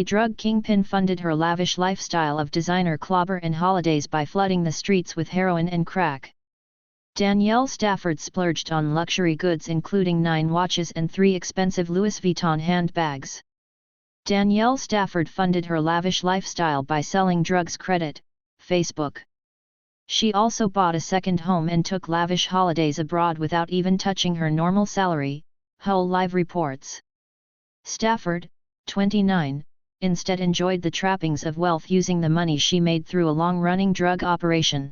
A drug kingpin funded her lavish lifestyle of designer clobber and holidays by flooding the streets with heroin and crack. Danielle Stafford splurged on luxury goods including 9 watches and 3 expensive Louis Vuitton handbags. Danielle Stafford funded her lavish lifestyle by selling drugs credit, Facebook. She also bought a second home and took lavish holidays abroad without even touching her normal salary, Hull Live reports. Stafford, 29, instead enjoyed the trappings of wealth using the money she made through a long-running drug operation.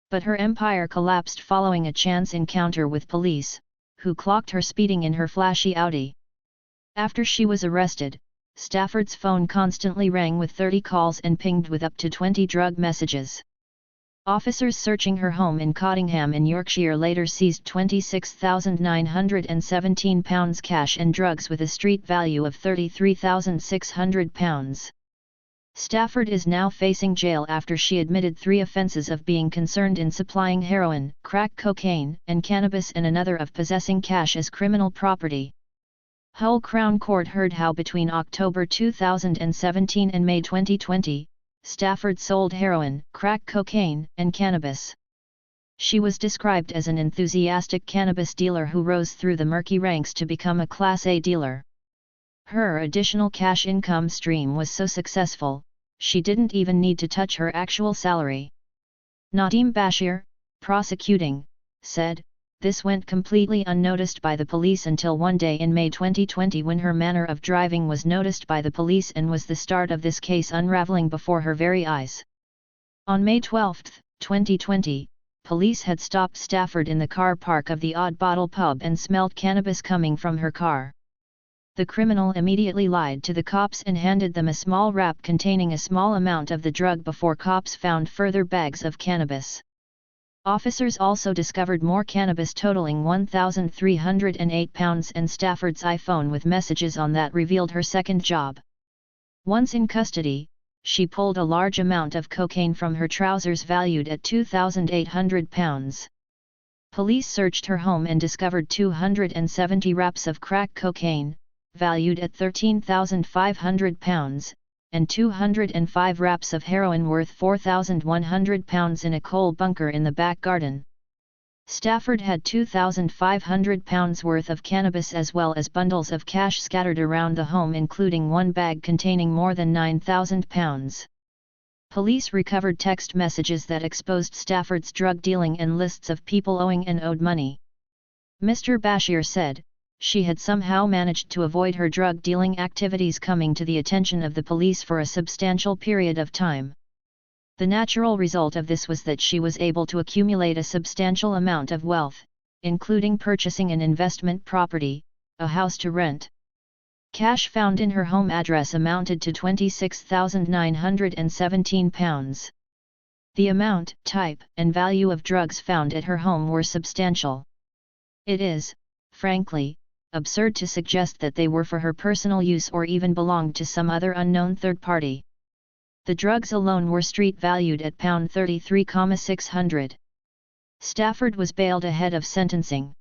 But her empire collapsed following a chance encounter with police, who clocked her speeding in her flashy Audi. After she was arrested, Stafford's phone constantly rang with 30 calls and pinged with up to 20 drug messages. Officers searching her home in Cottingham in Yorkshire later seized £26,917 cash and drugs with a street value of £33,600. Stafford is now facing jail after she admitted 3 offences of being concerned in supplying heroin, crack cocaine, and cannabis and another of possessing cash as criminal property. Hull Crown Court heard how between October 2017 and May 2020, Stafford sold heroin, crack cocaine, and cannabis. She was described as an enthusiastic cannabis dealer who rose through the murky ranks to become a Class A dealer. Her additional cash income stream was so successful, she didn't even need to touch her actual salary. Nadeem Bashir, prosecuting, said, "This went completely unnoticed by the police until one day in May 2020 when her manner of driving was noticed by the police and was the start of this case unraveling before her very eyes." On May 12, 2020, police had stopped Stafford in the car park of the Odd Bottle pub and smelled cannabis coming from her car. The criminal immediately lied to the cops and handed them a small wrap containing a small amount of the drug before cops found further bags of cannabis. Officers also discovered more cannabis totaling 1,308 pounds and Stafford's iPhone with messages on that revealed her second job. Once in custody, she pulled a large amount of cocaine from her trousers valued at 2,800 pounds. Police searched her home and discovered 270 wraps of crack cocaine, valued at 13,500 pounds, and 205 wraps of heroin worth 4,100 pounds in a coal bunker in the back garden. Stafford had 2,500 pounds worth of cannabis as well as bundles of cash scattered around the home, including one bag containing more than 9,000 pounds. Police recovered text messages that exposed Stafford's drug dealing and lists of people owing and owed money. Mr. Bashir said, she had somehow managed to avoid her drug dealing activities coming to the attention of the police for a substantial period of time. The natural result of this was that she was able to accumulate a substantial amount of wealth, including purchasing an investment property, a house to rent. Cash found in her home address amounted to £26,917. The amount, type, and value of drugs found at her home were substantial. It is, frankly, absurd to suggest that they were for her personal use or even belonged to some other unknown third party. The drugs alone were street valued at £33,600. Stafford was bailed ahead of sentencing.